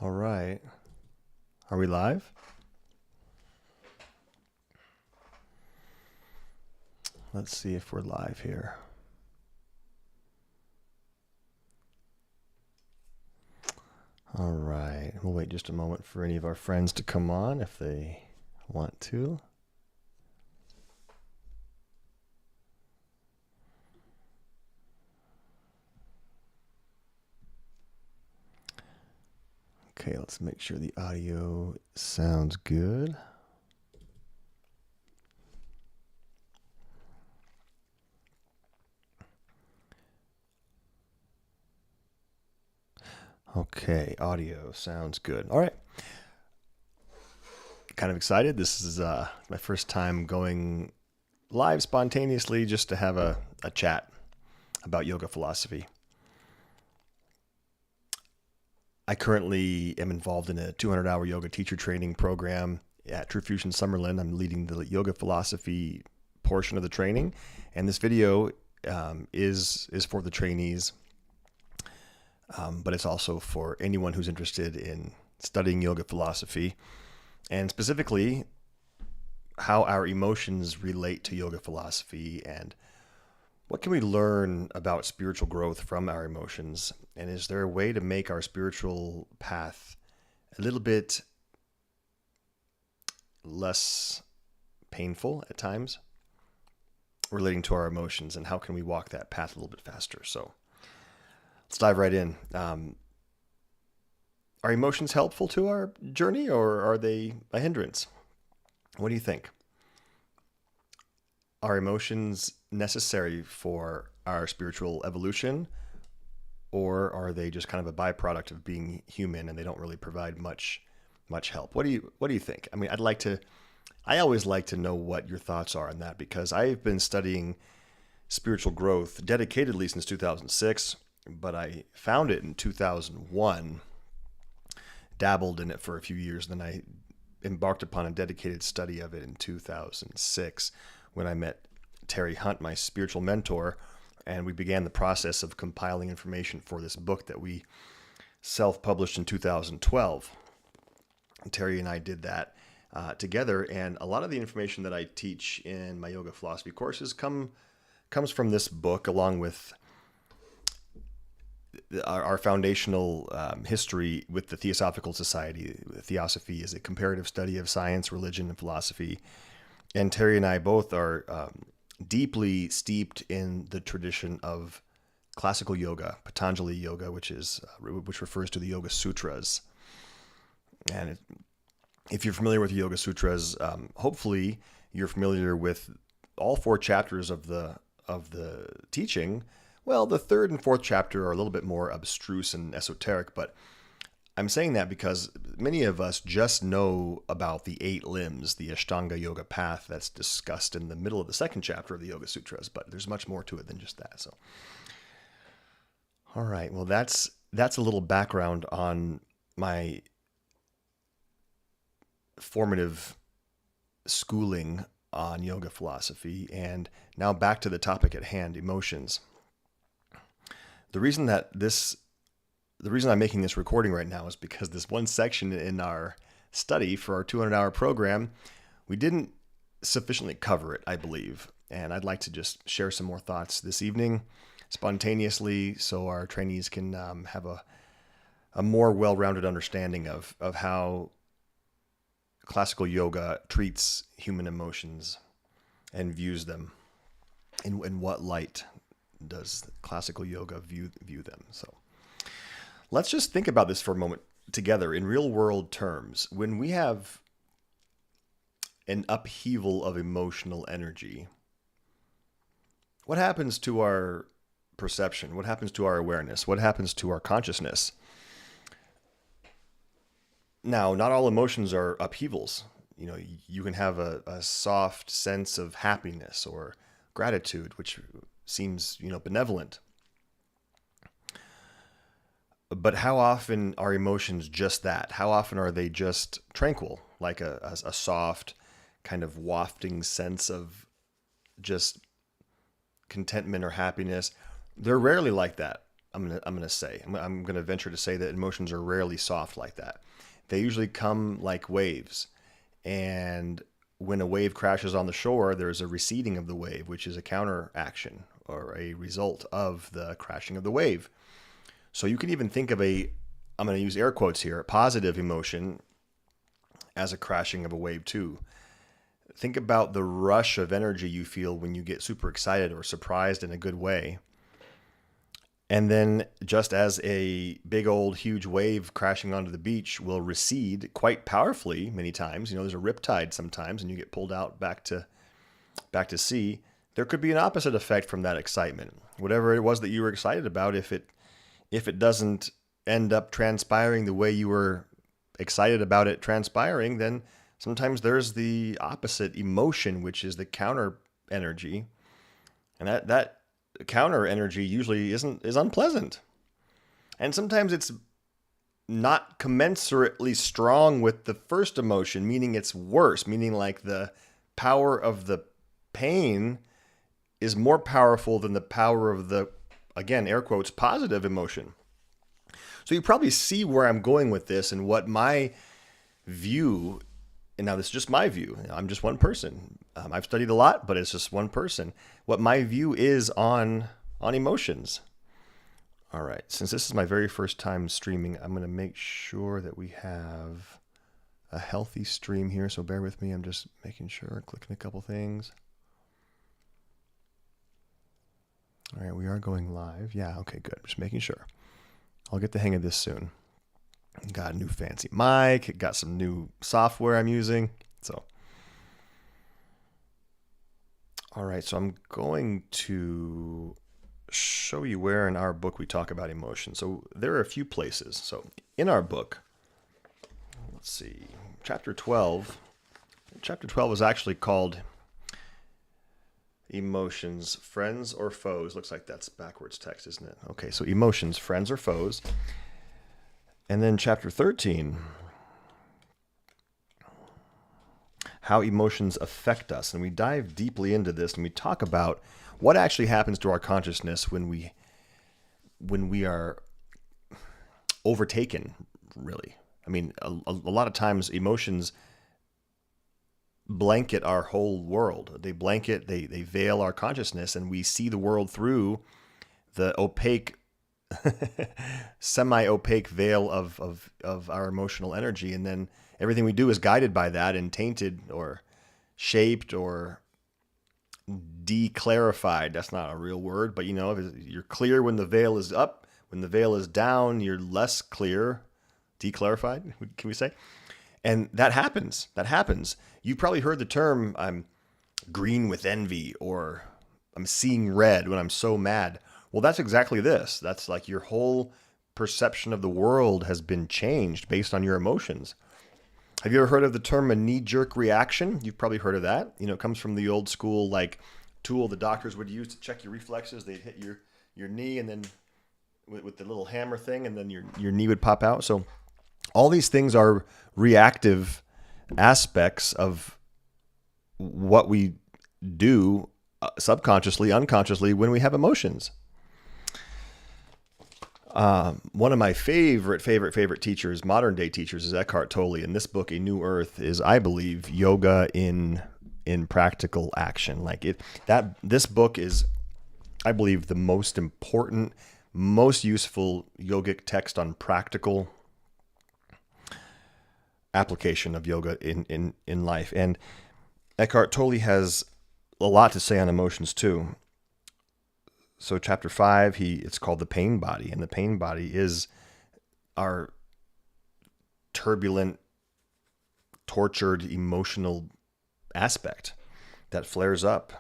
All right. Are we live? Let's see if we're live here. All right. We'll wait just a moment for any of our friends to come on if they want to. Okay, let's make sure the audio sounds good. Okay, audio sounds good. All right. Kind of excited. This is my first time going live spontaneously just to have a chat about yoga philosophy. I currently am involved in a 200-hour yoga teacher training program at True Fusion Summerlin. I'm leading the yoga philosophy portion of the training, and this video is for the trainees, but it's also for anyone who's interested in studying yoga philosophy, and specifically how our emotions relate to yoga philosophy and what can we learn about spiritual growth from our emotions? And is there a way to make our spiritual path a little bit less painful at times relating to our emotions? And how can we walk that path a little bit faster? So let's dive right in. Are emotions helpful to our journey, or are they a hindrance? What do you think? Are emotions necessary for our spiritual evolution, or are they just kind of a byproduct of being human and they don't really provide much help? What do you think? I mean, I always like to know what your thoughts are on that, because I've been studying spiritual growth dedicatedly since 2006, but I found it in 2001, dabbled in it for a few years, and then I embarked upon a dedicated study of it in 2006 when I met Terry Hunt, my spiritual mentor, and we began the process of compiling information for this book that we self-published in 2012. And Terry and I did that together, and a lot of the information that I teach in my yoga philosophy courses comes from this book, along with our foundational history with the Theosophical Society. Theosophy is a comparative study of science, religion, and philosophy. And Terry and I both are deeply steeped in the tradition of classical yoga, Patanjali yoga, which refers to the Yoga Sutras. And if you're familiar with the Yoga Sutras, hopefully you're familiar with all four chapters of the teaching. Well, the third and fourth chapter are a little bit more abstruse and esoteric, but I'm saying that because many of us just know about the 8 limbs, the Ashtanga yoga path that's discussed in the middle of the second chapter of the Yoga Sutras, but there's much more to it than just that. So, all right, well, that's a little background on my formative schooling on yoga philosophy, and now back to the topic at hand, emotions. The reason I'm making this recording right now is because this one section in our study for our 200-hour program, we didn't sufficiently cover it, I believe. And I'd like to just share some more thoughts this evening spontaneously so our trainees can have a more well-rounded understanding of how classical yoga treats human emotions and views them. In what light does classical yoga view them? So let's just think about this for a moment together in real world terms. When we have an upheaval of emotional energy, what happens to our perception? What happens to our awareness? What happens to our consciousness? Now, not all emotions are upheavals. You know, you can have a soft sense of happiness or gratitude, which seems, benevolent. But how often are emotions just that? How often are they just tranquil, like a soft kind of wafting sense of just contentment or happiness? They're rarely like that. I'm gonna say. I'm gonna venture to say that emotions are rarely soft like that. They usually come like waves, and when a wave crashes on the shore, there's a receding of the wave, which is a counteraction or a result of the crashing of the wave. So you can even think of I'm going to use air quotes here, positive emotion as a crashing of a wave too. Think about the rush of energy you feel when you get super excited or surprised in a good way. And then just as a big old huge wave crashing onto the beach will recede quite powerfully many times, there's a riptide sometimes and you get pulled out back to sea, there could be an opposite effect from that excitement. Whatever it was that you were excited about, if it doesn't end up transpiring the way you were excited about it transpiring, then sometimes there's the opposite emotion, which is the counter energy. And that counter energy usually is unpleasant. And sometimes it's not commensurately strong with the first emotion, meaning it's worse, meaning like the power of the pain is more powerful than the power of the, again, air quotes, positive emotion. So you probably see where I'm going with this and what my view, and now this is just my view. I'm just one person. I've studied a lot, but it's just one person. What my view is on emotions. All right, since this is my very first time streaming, I'm going to make sure that we have a healthy stream here. So bear with me. I'm just making sure, clicking a couple things. All right, we are going live. Yeah, okay, good. Just making sure. I'll get the hang of this soon. Got a new fancy mic, got some new software I'm using. So, all right, so I'm going to show you where in our book we talk about emotion. So there are a few places. So in our book, let's see, chapter 12 is actually called Emotions, Friends or Foes. Looks like that's backwards text, isn't it? Okay, so emotions, friends or foes. And then chapter 13, how emotions affect us. And we dive deeply into this and we talk about what actually happens to our consciousness when we are overtaken, really. I mean, a lot of times emotions blanket our whole world. They veil our consciousness, and we see the world through the opaque, semi-opaque veil of our emotional energy. And then everything we do is guided by that and tainted or shaped or declarified. That's not a real word, but you're clear when the veil is up. When the veil is down, you're less clear. Declarified, can we say? And that happens. You've probably heard the term, I'm green with envy, or I'm seeing red when I'm so mad. Well, that's exactly this. That's like your whole perception of the world has been changed based on your emotions. Have you ever heard of the term a knee-jerk reaction? You've probably heard of that. It comes from the old school tool the doctors would use to check your reflexes. They'd hit your knee, and then with the little hammer thing, and then your knee would pop out. So all these things are reactive aspects of what we do subconsciously, unconsciously when we have emotions. One of my favorite teachers, modern day teachers, is Eckhart Tolle. And this book, A New Earth, is, I believe, yoga in practical action. This book is, I believe, the most important, most useful yogic text on practical application of yoga in life. And Eckhart Tolle has a lot to say on emotions too. So chapter 5, it's called the pain body, and the pain body is our turbulent, tortured, emotional aspect that flares up.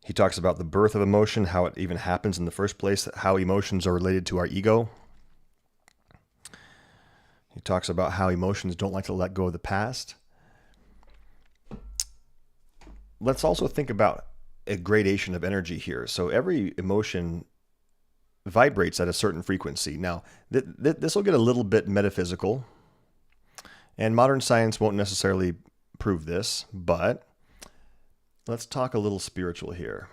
He talks about the birth of emotion, how it even happens in the first place, how emotions are related to our ego. He talks about how emotions don't like to let go of the past. Let's also think about a gradation of energy here. So every emotion vibrates at a certain frequency. Now, this will get a little bit metaphysical, and modern science won't necessarily prove this, but let's talk a little spiritual here.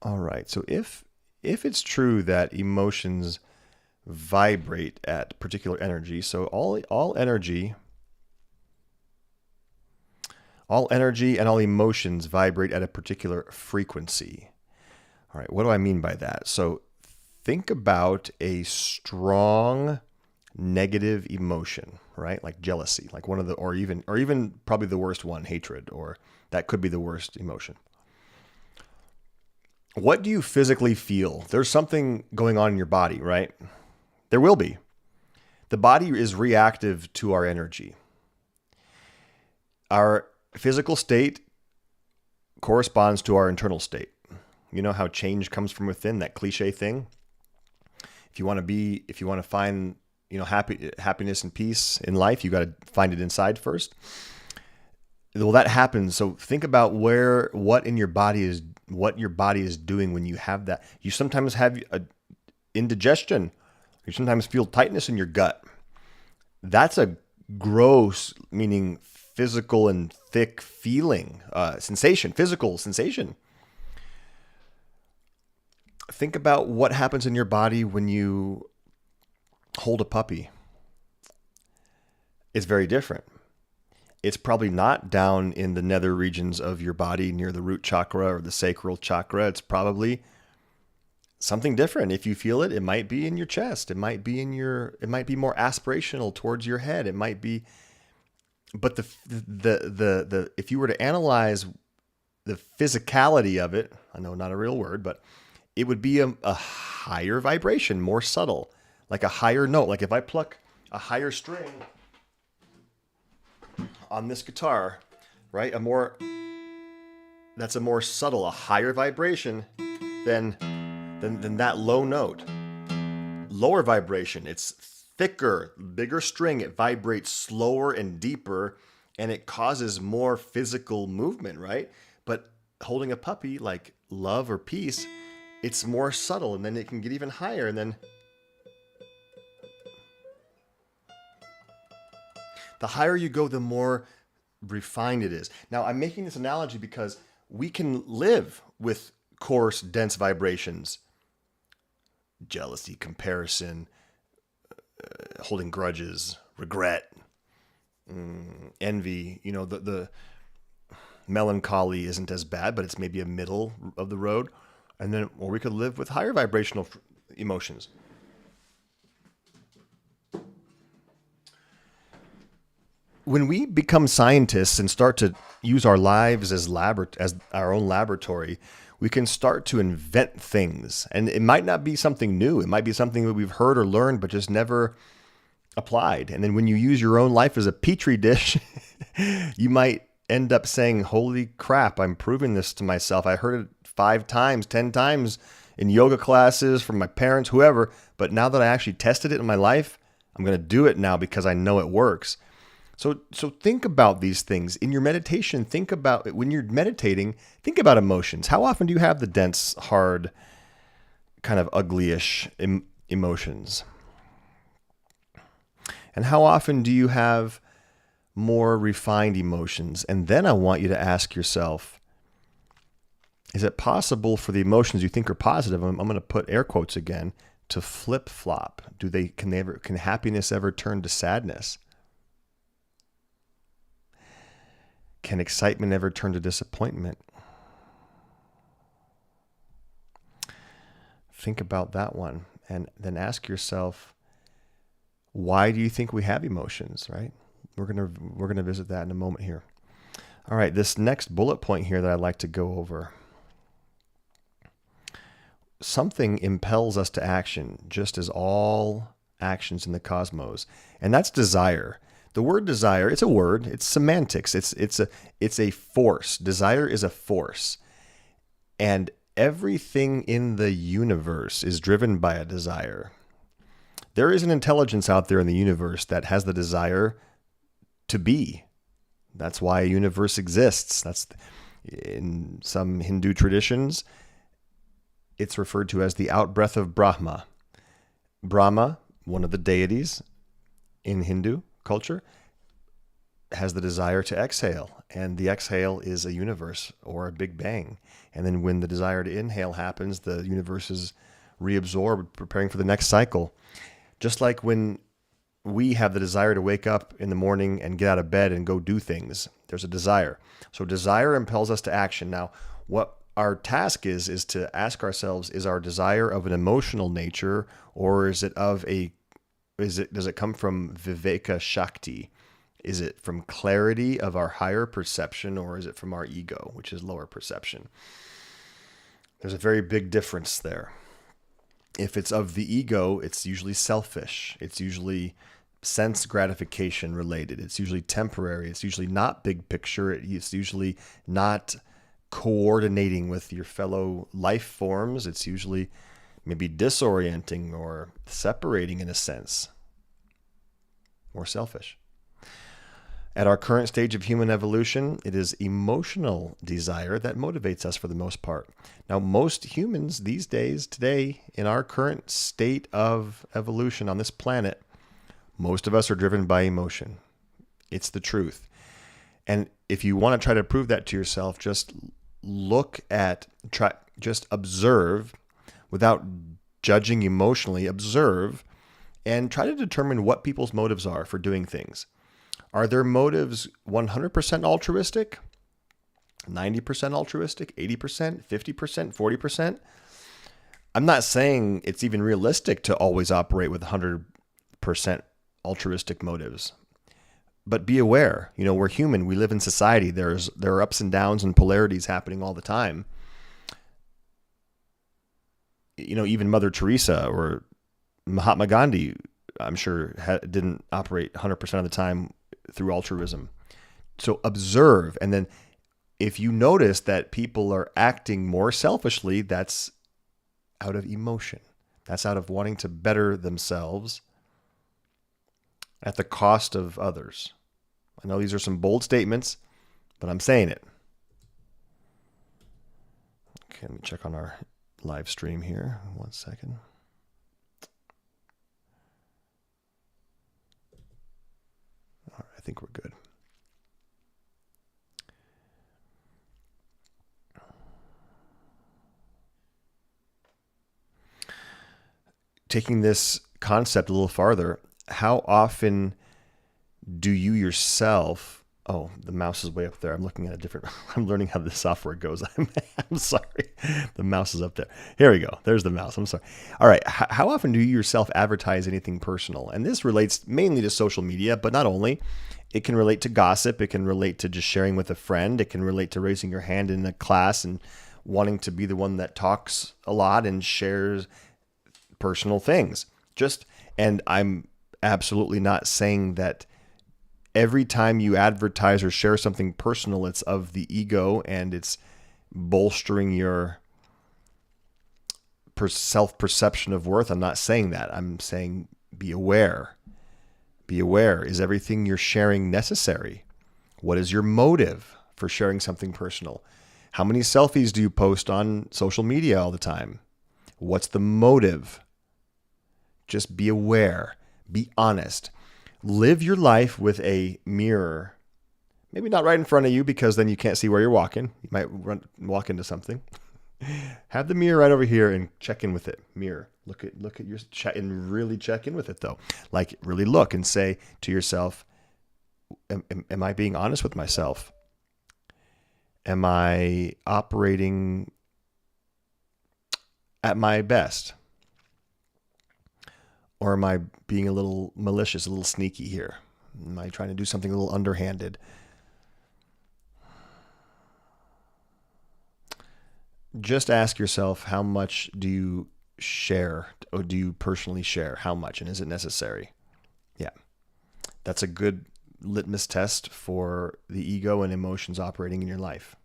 All right. So if it's true that emotions vibrate at particular energy, so all energy and all emotions vibrate at a particular frequency. All right, what do I mean by that? So think about a strong negative emotion, right? Like jealousy, like one of the, or even probably the worst one, hatred, or that could be the worst emotion. What do you physically feel? There's something going on in your body, right? There will be. The body is reactive to our energy. Our physical state corresponds to our internal state. You know how change comes from within, that cliche thing? If you want to find, happiness and peace in life, you got to find it inside first. Well, that happens. So think about what your body is doing when you have that. You sometimes have indigestion. You sometimes feel tightness in your gut. That's a gross, meaning physical and thick feeling, physical sensation. Think about what happens in your body when you hold a puppy. It's very different. It's probably not down in the nether regions of your body near the root chakra or the sacral chakra. It's probably something different. If you feel it, it might be in your chest. It might be more aspirational towards your head. It might be, but the if you were to analyze the physicality of it, I know not a real word, but it would be a higher vibration, more subtle, like a higher note. Like if I pluck a higher string on this guitar, right? That's a more subtle, a higher vibration than that low note. Lower vibration, it's thicker, bigger string. It vibrates slower and deeper, and it causes more physical movement, right? But holding a puppy, like love or peace, it's more subtle, and then it can get even higher, and then the higher you go, the more refined it is. Now, I'm making this analogy because we can live with coarse, dense vibrations, jealousy, comparison, holding grudges, regret, envy. The melancholy isn't as bad, but it's maybe a middle of the road. And then, or we could live with higher vibrational emotions. When we become scientists and start to use our lives as our own laboratory, we can start to invent things. And it might not be something new. It might be something that we've heard or learned, but just never applied. And then when you use your own life as a petri dish, you might end up saying, holy crap, I'm proving this to myself. I heard it 5 times, 10 times in yoga classes from my parents, whoever. But now that I actually tested it in my life, I'm going to do it now because I know it works. So think about these things. In your meditation, think about when you're meditating, think about emotions. How often do you have the dense, hard, kind of uglyish emotions? And how often do you have more refined emotions? And then I want you to ask yourself, is it possible for the emotions you think are positive, I'm going to put air quotes again, to flip-flop? Can happiness ever turn to sadness? Can excitement ever turn to disappointment? Think about that one, and then ask yourself, why do you think we have emotions, right? We're gonna visit that in a moment here. All right, this next bullet point here that I'd like to go over. Something impels us to action, just as all actions in the cosmos, and that's desire. The word desire, it's a word, it's semantics. It's a force. Desire is a force. And everything in the universe is driven by a desire. There is an intelligence out there in the universe that has the desire to be. That's why a universe exists. That's in some Hindu traditions, it's referred to as the outbreath of Brahma. Brahma, one of the deities in Hindu culture, has the desire to exhale, and the exhale is a universe or a big bang. And then when the desire to inhale happens, the universe is reabsorbed, preparing for the next cycle. Just like when we have the desire to wake up in the morning and get out of bed and go do things, there's a desire. So desire impels us to action. Now, what our task is to ask ourselves, is our desire of an emotional nature, or does it come from Viveka Shakti? Is it from clarity of our higher perception, or is it from our ego, which is lower perception? There's a very big difference there. If it's of the ego, it's usually selfish. It's usually sense gratification related. It's usually temporary. It's usually not big picture. It's usually not coordinating with your fellow life forms. It's usually maybe disorienting or separating in a sense. More selfish. At our current stage of human evolution, it is emotional desire that motivates us for the most part. Now, most humans these days, today, in our current state of evolution on this planet, most of us are driven by emotion. It's the truth. And if you want to try to prove that to yourself, just just observe without judging emotionally, observe and try to determine what people's motives are for doing things. Are their motives 100% altruistic, 90% altruistic, 80%, 50%, 40%? I'm not saying it's even realistic to always operate with 100% altruistic motives. But be aware, we're human. We live in society. There are ups and downs and polarities happening all the time. Even Mother Teresa or Mahatma Gandhi, I'm sure, didn't operate 100% of the time through altruism. So observe. And then if you notice that people are acting more selfishly, that's out of emotion. That's out of wanting to better themselves at the cost of others. I know these are some bold statements, but I'm saying it. Okay, let me check on our live stream here. 1 second. All right, I think we're good. Taking this concept a little farther, how often do you yourself... Oh, the mouse is way up there. I'm looking at a different... I'm learning how the software goes. I'm sorry. The mouse is up there. Here we go. There's the mouse. I'm sorry. All right. How often do you yourself advertise anything personal? And this relates mainly to social media, but not only. It can relate to gossip. It can relate to just sharing with a friend. It can relate to raising your hand in a class and wanting to be the one that talks a lot and shares personal things. And I'm absolutely not saying that every time you advertise or share something personal, it's of the ego and it's bolstering your self-perception of worth. I'm not saying that. I'm saying be aware. Be aware. Is everything you're sharing necessary? What is your motive for sharing something personal? How many selfies do you post on social media all the time? What's the motive? Just be aware. Be honest. Live your life with a mirror. Maybe not right in front of you, because then you can't see where you're walking. You might walk into something. Have the mirror right over here and check in with it. Mirror. Look at your chat and really check in with it though. Like really look and say to yourself, am I being honest with myself? Am I operating at my best? Or am I being a little malicious, a little sneaky here? Am I trying to do something a little underhanded? Just ask yourself, how much do you share, or do you personally share? How much, and is it necessary? Yeah, that's a good litmus test for the ego and emotions operating in your life.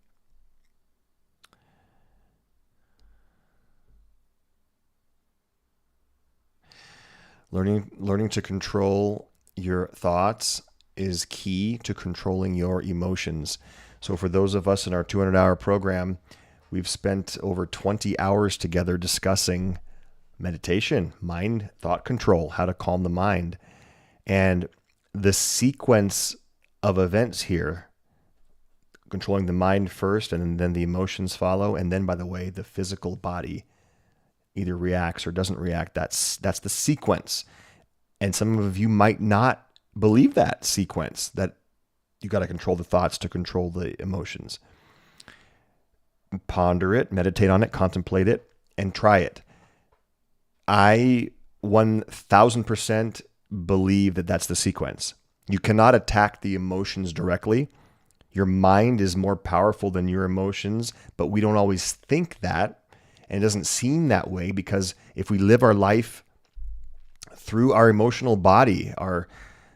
Learning to control your thoughts is key to controlling your emotions. So for those of us in our 200-hour program, we've spent over 20 hours together discussing meditation, mind, thought control, how to calm the mind. And the sequence of events here controlling the mind first, and then the emotions follow, and then, by the way, the physical body either reacts or doesn't react. That's the sequence. And some of you might not believe that sequence, that you got to control the thoughts to control the emotions. Ponder it, meditate on it, contemplate it, and try it. I 1000% believe that that's the sequence. You cannot attack the emotions directly. Your mind is more powerful than your emotions, but we don't always think that. And it doesn't seem that way, because if we live our life through our emotional body, our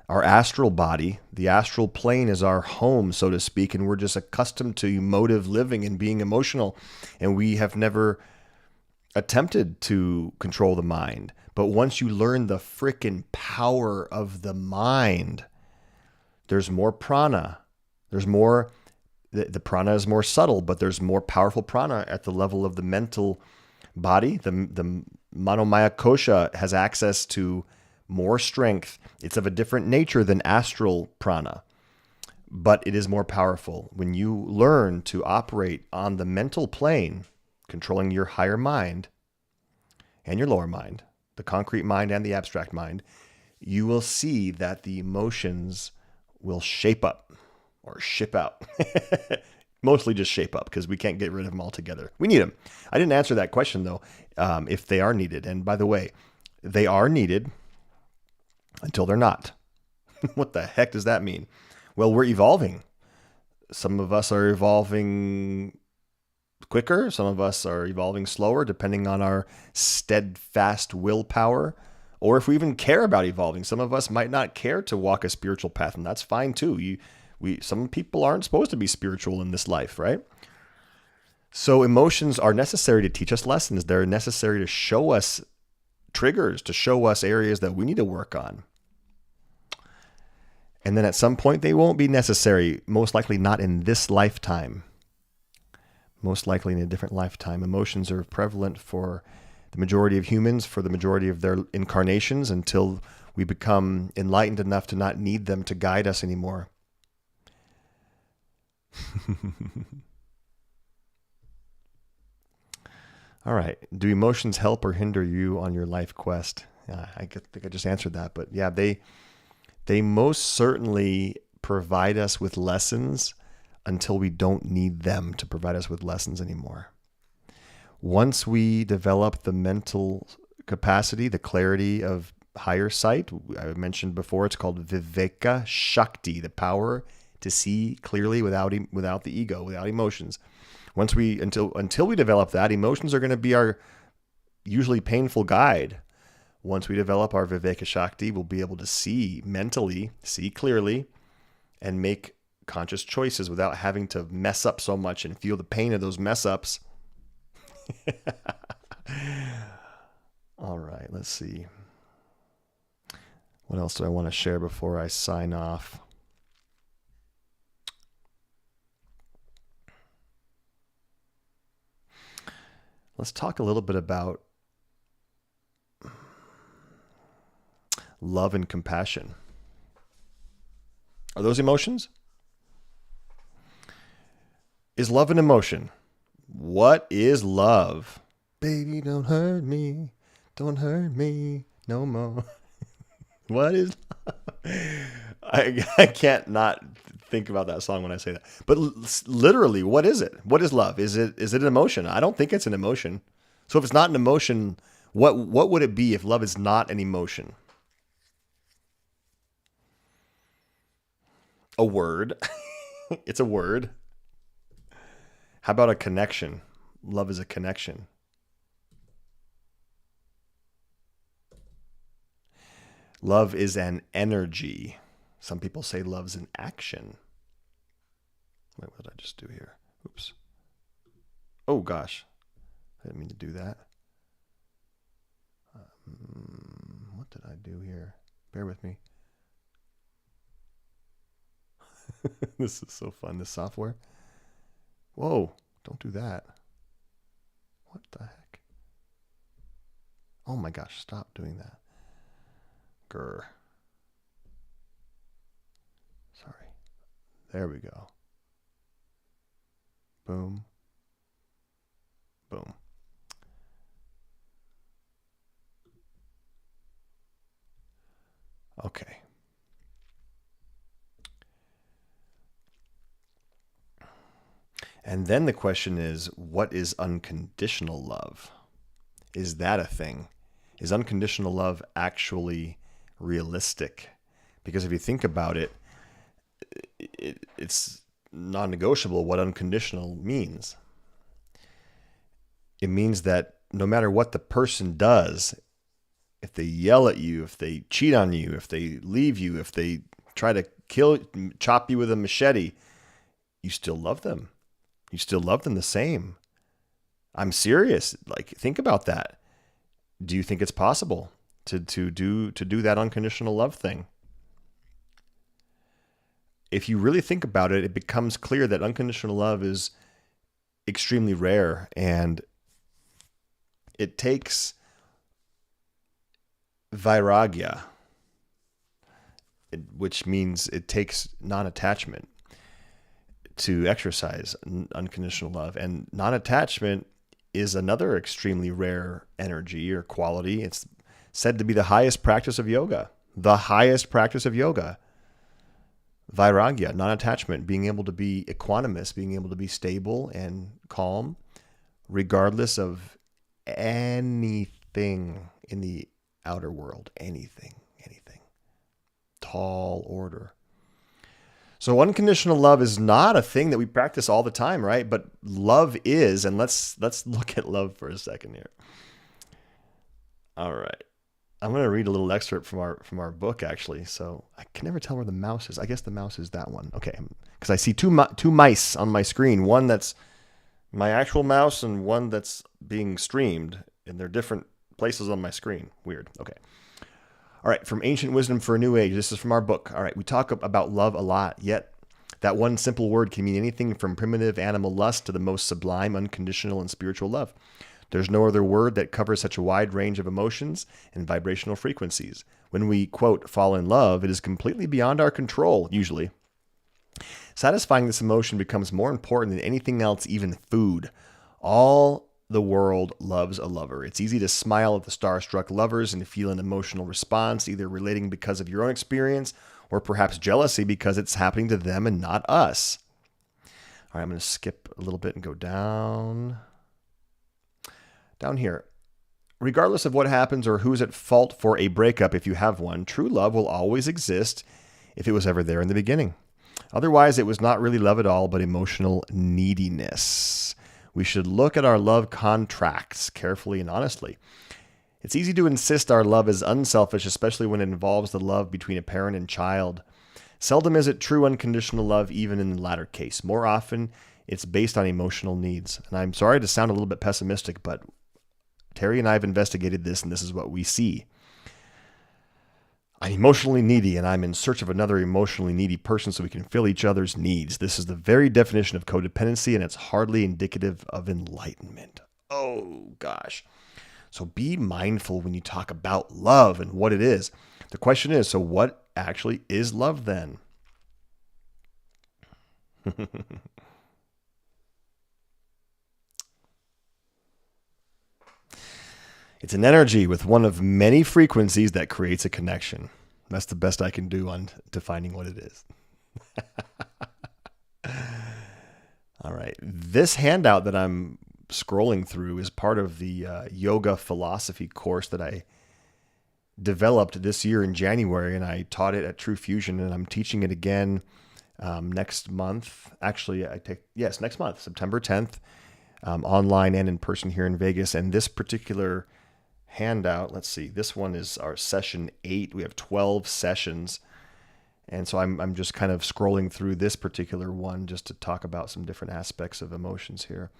astral body, the astral plane is our home, so to speak, and we're just accustomed to emotive living and being emotional, and we have never attempted to control the mind. But once you learn the frickin' power of the mind, there's more prana. There's more, the prana is more subtle, but there's more powerful prana at the level of the mental body. The Manomaya Kosha has access to more strength. It's of a different nature than astral prana, but it is more powerful. When you learn to operate on the mental plane, controlling your higher mind and your lower mind, the concrete mind and the abstract mind, you will see that the emotions will shape up or ship out. Mostly just shape up, because we can't get rid of them altogether. We need them. I didn't answer that question, though, if they are needed. And by the way, they are needed until they're not. What the heck does that mean? Well, we're evolving. Some of us are evolving quicker. Some of us are evolving slower, depending on our steadfast willpower, or if we even care about evolving. Some of us might not care to walk a spiritual path, and that's fine too. Some people aren't supposed to be spiritual in this life, right? So emotions are necessary to teach us lessons. They're necessary to show us triggers, to show us areas that we need to work on. And then at some point, they won't be necessary, most likely not in this lifetime. Most likely in a different lifetime. Emotions are prevalent for the majority of humans, for the majority of their incarnations, until we become enlightened enough to not need them to guide us anymore. All right. Do emotions help or hinder you on your life quest? I think I just answered that, but yeah, they most certainly provide us with lessons until we don't need them to provide us with lessons anymore. Once we develop the mental capacity, the clarity of higher sight, I mentioned before, it's called Viveka Shakti, the power to see clearly without the ego, without emotions. Until we develop that, emotions are going to be our usually painful guide. Once we develop our Viveka Shakti, we'll be able to see mentally, see clearly, and make conscious choices without having to mess up so much and feel the pain of those mess ups. All right, let's see. What else do I want to share before I sign off? Let's talk a little bit about love and compassion. Are those emotions? Is love an emotion? What is love? Baby, don't hurt me no more. What is love? I can't not think about that song when I say that. But literally, what is it? What is love? Is it an emotion? I don't think it's an emotion. So if it's not an emotion, what would it be if love is not an emotion? A word. It's a word. How about a connection? Love is a connection. Love is an energy. Some people say love's an action. Wait, what did I just do here? Oops. Oh, gosh. I didn't mean to do that. What did I do here? Bear with me. This is so fun, this software. Whoa, don't do that. What the heck? Oh my gosh, stop doing that. Grr. Sorry. There we go. Boom. Boom. Okay. And then the question is, what is unconditional love? Is that a thing? Is unconditional love actually realistic? Because if you think about it, it's non-negotiable what unconditional means. It means that no matter what the person does, if they yell at you, if they cheat on you, if they leave you, if they try to chop you with a machete, you still love them. You still love them the same. I'm serious. Like, think about that. Do you think it's possible to do that unconditional love thing? If you really think about it, it becomes clear that unconditional love is extremely rare, and it takes vairagya, which means it takes non-attachment to exercise unconditional love. And non-attachment is another extremely rare energy or quality. It's said to be the highest practice of yoga. The highest practice of yoga. Vairagya, non-attachment, being able to be equanimous, being able to be stable and calm, regardless of anything in the outer world. Anything. Tall order. So unconditional love is not a thing that we practice all the time, right? But love is, and let's look at love for a second here. All right. I'm going to read a little excerpt from our book, actually. So I can never tell where the mouse is. I guess the mouse is that one. Okay, because I see two mice on my screen. One that's my actual mouse and one that's being streamed, and they're different places on my screen. Weird. Okay. All right, from Ancient Wisdom for a New Age. This is from our book. All right, we talk about love a lot, yet that one simple word can mean anything from primitive animal lust to the most sublime, unconditional, and spiritual love. There's no other word that covers such a wide range of emotions and vibrational frequencies. When we, quote, fall in love, it is completely beyond our control, usually. Satisfying this emotion becomes more important than anything else, even food. All the world loves a lover. It's easy to smile at the starstruck lovers and feel an emotional response, either relating because of your own experience or perhaps jealousy because it's happening to them and not us. All right, I'm going to skip a little bit and go down here. Regardless of what happens or who's at fault for a breakup, if you have one, true love will always exist if it was ever there in the beginning. Otherwise, it was not really love at all, but emotional neediness. We should look at our love contracts carefully and honestly. It's easy to insist our love is unselfish, especially when it involves the love between a parent and child. Seldom is it true unconditional love, even in the latter case. More often, it's based on emotional needs. And I'm sorry to sound a little bit pessimistic, but Terry and I have investigated this, and this is what we see. I'm emotionally needy, and I'm in search of another emotionally needy person so we can fill each other's needs. This is the very definition of codependency, and it's hardly indicative of enlightenment. Oh, gosh. So be mindful when you talk about love and what it is. The question is, so what actually is love then? It's an energy with one of many frequencies that creates a connection. That's the best I can do on defining what it is. All right. This handout that I'm scrolling through is part of the yoga philosophy course that I developed this year in January, and I taught it at True Fusion, and I'm teaching it again next month. Actually, next month, September 10th, online and in person here in Vegas. And this particular handout, let's see, this one is our session 8. We have 12 sessions. And so I'm just kind of scrolling through this particular one just to talk about some different aspects of emotions here.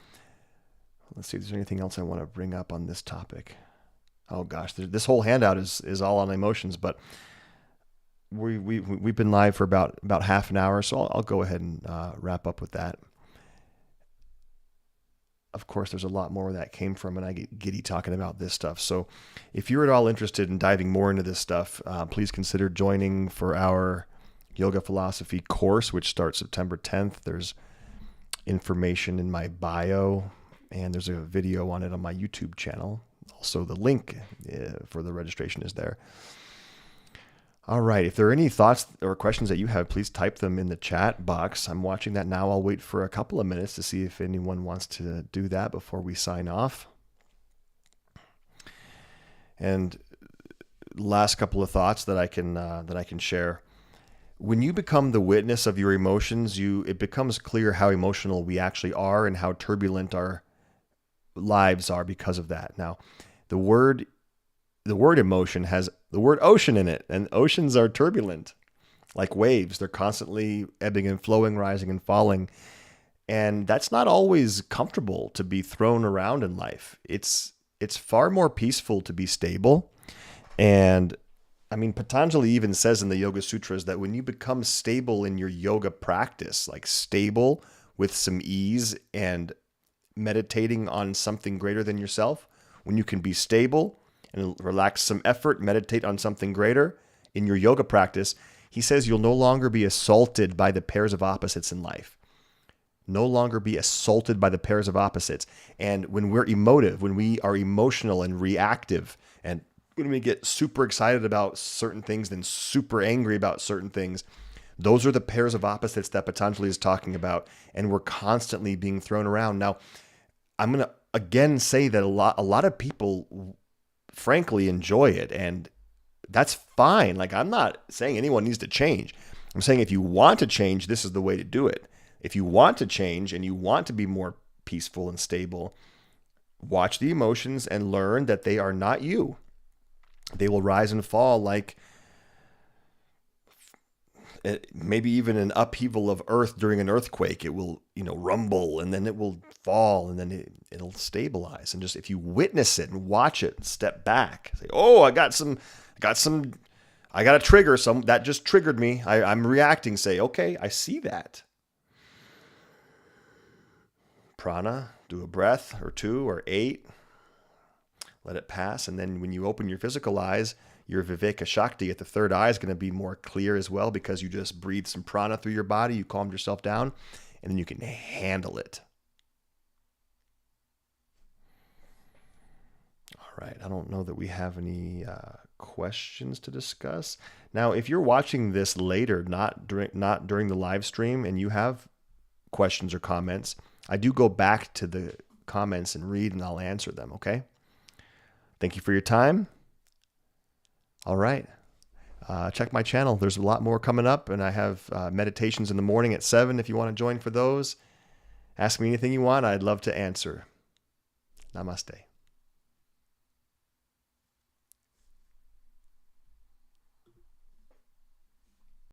Let's see if there's anything else I want to bring up on this topic. Oh gosh, this whole handout is all on emotions, but we've been live for about half an hour, so I'll go ahead and wrap up with that. Of course, there's a lot more where that came from, and I get giddy talking about this stuff. So if you're at all interested in diving more into this stuff, please consider joining for our yoga philosophy course, which starts September 10th. There's information in my bio, and there's a video on it on my YouTube channel. Also, the link for the registration is there. All right. If there are any thoughts or questions that you have, please type them in the chat box. I'm watching that now. I'll wait for a couple of minutes to see if anyone wants to do that before we sign off. And last couple of thoughts that I can share. When you become the witness of your emotions, it becomes clear how emotional we actually are and how turbulent our lives are because of that. Now, the word emotion has the word ocean in it, and oceans are turbulent, like waves. They're constantly ebbing and flowing, rising and falling. And that's not always comfortable to be thrown around in life. It's far more peaceful to be stable. And I mean, Patanjali even says in the Yoga Sutras that when you become stable in your yoga practice, like stable with some ease and meditating on something greater than yourself, when you can be stable and relax some effort, meditate on something greater in your yoga practice, he says you'll no longer be assaulted by the pairs of opposites in life. No longer be assaulted by the pairs of opposites. And when we're emotive, when we are emotional and reactive, and when we get super excited about certain things, then super angry about certain things, those are the pairs of opposites that Patanjali is talking about, and we're constantly being thrown around. Now, I'm going to again say that a lot of people frankly enjoy it, and that's fine. Like, I'm not saying anyone needs to change. I'm saying if you want to change, this is the way to do it. If you want to change and you want to be more peaceful and stable, watch the emotions and learn that they are not you. They will rise and fall like maybe even an upheaval of earth during an earthquake. It will, rumble, and then it will fall, and then it'll stabilize. And just, if you witness it and watch it and step back, say, oh, I got a trigger. That just triggered me. I'm reacting. Say, okay, I see that. Prana, do a breath or two or 8. Let it pass. And then when you open your physical eyes, your Viveka Shakti at the third eye is going to be more clear as well, because you just breathed some prana through your body. You calmed yourself down, and then you can handle it. All right. I don't know that we have any questions to discuss. Now, if you're watching this later, not during the live stream, and you have questions or comments, I do go back to the comments and read, and I'll answer them. Okay. Thank you for your time. All right. Check my channel. There's a lot more coming up, and I have meditations in the morning at 7 if you want to join for those. Ask me anything you want. I'd love to answer. Namaste.